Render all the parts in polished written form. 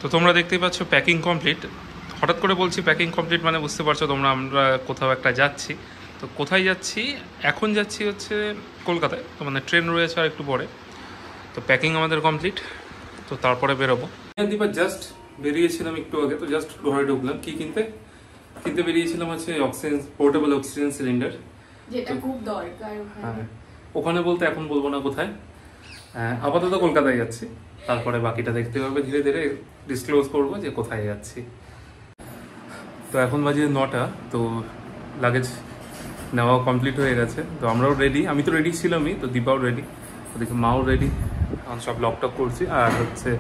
তো তোমরা দেখতেই পাচ্ছ প্যাকিং কমপ্লিট। হঠাৎ করে বলছি প্যাকিং কমপ্লিট মানে বুঝতে পারছো তোমরা আমরা কোথাও একটা যাচ্ছি। তো কোথায় যাচ্ছি? এখন যাচ্ছি হচ্ছে কলকাতায়। তো মানে ট্রেন রয়েছে আর একটু পরে। তো প্যাকিং আমাদের কমপ্লিট, তো তারপরে বেরোবো। দীপা জাস্ট বেরিয়েছিলাম একটু আগে, তো জাস্ট ঘরে ঢুকলাম। কি কিনতে বেরিয়েছিলাম হচ্ছে অক্সিজেন, পোর্টেবল অক্সিজেন সিলিন্ডার, যেটা খুব দরকার। হ্যাঁ ওখানে বলতে এখন বলবো না কোথায়। আপাতত কলকাতায় যাচ্ছি, তারপরে বাকিটা দেখতে হবে, ধীরে ধীরে ডিসক্লোজ করবো যে কোথায় যাচ্ছি। তো এখন বাজে 9টা, তো লাগেজ নেওয়া কমপ্লিট হয়ে গেছে। তো আমরাও রেডি, আমি তো রেডি ছিলামই, তো দীপাও রেডি, ওদিকে মাও রেডি। এখন সব লকটক করছি আর হচ্ছে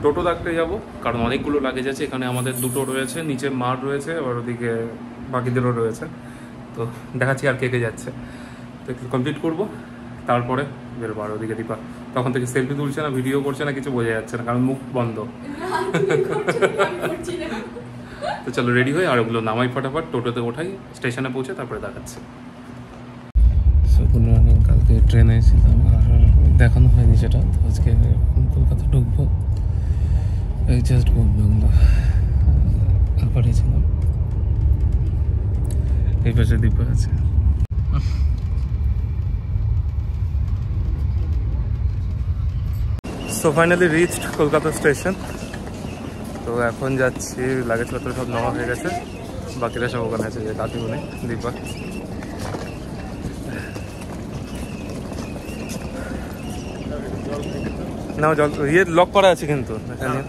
টোটো ডাকতে যাবো, কারণ অনেকগুলো লাগেজ আছে। এখানে আমাদের দুটো রয়েছে, নিচে মার রয়েছে, আবার ওদিকে বাকিদেরও রয়েছে। তো দেখাচ্ছি আর কে কে যাচ্ছে। তো একটু কমপ্লিট করবো, তারপরে বেরোবো। আর ওদিকে দীপা তখন থেকে সেলফি তুলছে না, ভিডিও করছে না, কিছু বোঝা যাচ্ছে না, কারণ মুখ বন্ধ। তো চলো রেডি হয়ে আর ওগুলো নামাই ফটাফট, টোটোতে ওঠাই, স্টেশনে পৌঁছে তারপরে দেখাচ্ছি। Good morning. কালকে ট্রেনে ছিলাম আর দেখানো হয়নি সেটা, তো আজকে কলকাতা ঢুকবো। জাস্ট বাংলা আপারে ছিলাম, এই পাশে দীপা আছে। So finally reached Kolkata station. তো এখন যাচ্ছি, লাগেজপত্র সব নেওয়া হয়ে গেছে, বাকিরা সব ওখানে আছে, যে কাকিমণি, দীপা। না জল ইয়ে লক করা আছে কিন্তু এখানে।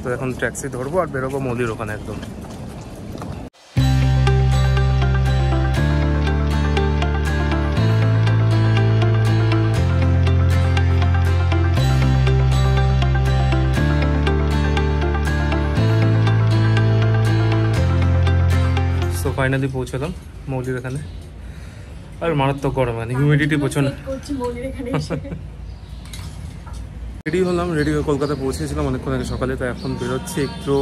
তো এখন ট্যাক্সি ধরবো আর বেরোবো মৌলির ওখানে একদম। তো ফাইনালি পৌঁছলাম মৌলির এখানে। আর মারাত্মক গরম, মানে হিউমিডিটি প্রচন্ড। রেডি হলাম, রেডি হয়ে কলকাতা পৌঁছেছিলাম অনেকক্ষণ আগে সকালে। তো এখন বেরোচ্ছি একটু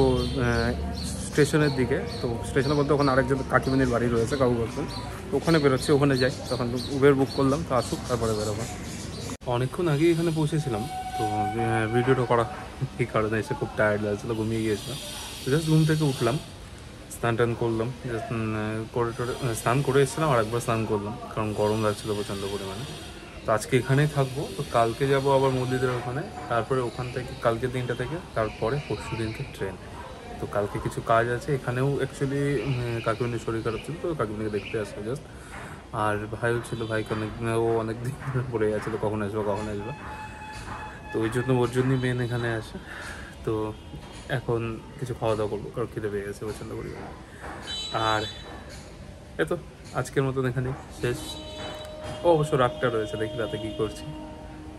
স্টেশনের দিকে। তো স্টেশনে বলতে ওখানে আরেকজন কাকিমণির বাড়ি রয়েছে, কাকু বলছেন, তো ওখানে বেরোচ্ছি, ওখানে যাই। তখন উবের বুক করলাম, তো আসুক তারপরে বেরোবো। অনেকক্ষণ আগেই এখানে পৌঁছেছিলাম, তো ভিডিওটা করা এই কারণে এসে খুব টায়ার্ড লাগছিলো, ঘুমিয়ে গিয়েছিলাম। জাস্ট ঘুম থেকে উঠলাম, স্নান টান করলাম, স্নান করে এসেছিলাম, আর একবার স্নান করলাম, কারণ গরম লাগছিলো প্রচণ্ড পরিমাণে। তো আজকে এখানেই থাকবো, তো কালকে যাব আবার মন্দিরের ওখানে, তারপরে ওখান থেকে কালকে দিনটা থেকে তারপরে পরশু দিনকে ট্রেন। তো কালকে কিছু কাজ আছে এখানেও, অ্যাকচুয়ালি কাকিমণির শরীর খারাপ ছিল, তো কাকিমণিকে দেখতে আসবে জাস্ট। আর ভাইও ছিল, ভাইকে অনেক দিন পরে গেছিলো, কখন আসবো। তো ওই জন্য ওর জন্যই মেন এখানে আসে। তো এখন কিছু খাওয়া দাওয়া করবো, কারণ খিদে পেয়ে গেছে প্রচণ্ড পরিমাণে। আর এত আজকের মতন এখানে শেষ। অবশ্য রাতটা রয়েছে, দেখি রাতে কী করছি,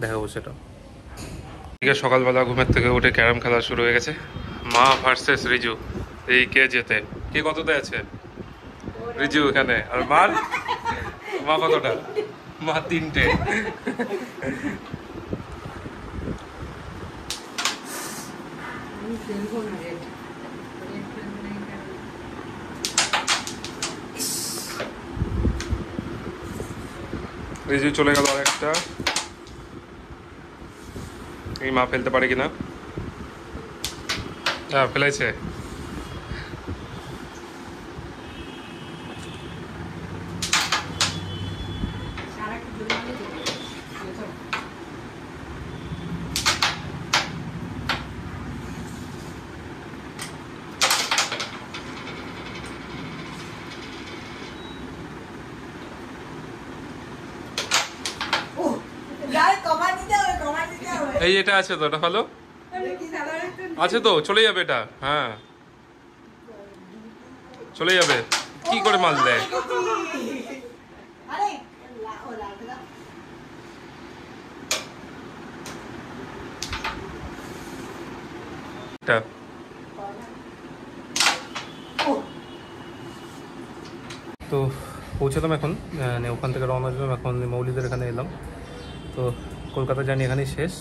দেখাবো সেটা। ঠিক আছে, সকালবেলা ঘুমের থেকে উঠে ক্যারাম খেলা শুরু হয়ে গেছে। মা ভার্সেস রিজু, এই কে জেতে, কে কততে আছে? রিজু এখানে, আর মা কতটা? মা 3টে। রিজু চলে গেল আরেকটা, এই মা ফেলতে পারে কিনা। হ্যাঁ ফেলাইছে। এই এটা আছে তো, এটা ভালো আছে তো, চলে যাবে এটা। হ্যাঁ চলে যাবে, কি করে মারলে? তো পৌঁছলাম এখন, ওখান থেকে রওনা দিলাম, এখন মৌলিদের এখানে এলাম। তো কলকাতা জার্নি এখানেই শেষ,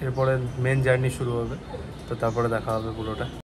এরপরে মেন জার্নি শুরু হবে, তো তারপরে দেখা হবে পুরোটা।